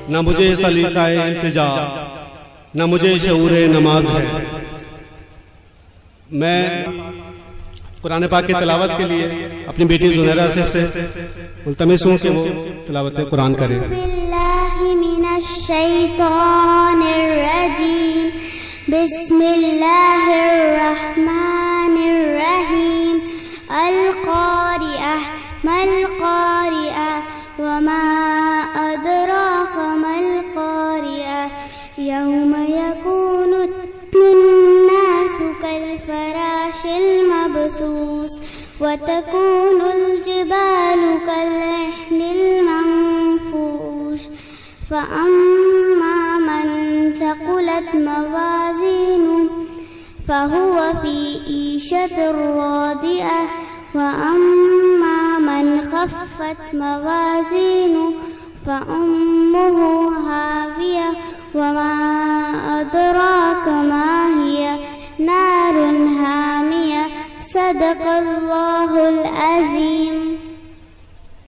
न मुझे सलीक़ाए इल्तिजा, न मुझे शऊर नमाज है। मैं कुरान पाक की तिलावत के लिए अपनी बेटी ज़ुनैरा आसिफ से मुल्तमिस हूँ कि वो तिलावत कुरान करे। बिस्मिल्लाहिर्रहमानिर्रहीम। अल-क़ारिअह मल-क़ारिअह वमा अदराक मल-क़ारिअह। यौम यकूनु अन्नासु कल-फ़राशिल मबसूस व तकूनुल जिबालु कल-इह्निल मंफूश। फ़अम्मा मन सक़ुलत मवाज़ीनुहु फ़हुव फ़ी ईशतिर रादिअह व अम्मा मन ख़फ़्फ़त मवाज़ीनुहु फ़उम्मुहु हावियह वमा अदराक मा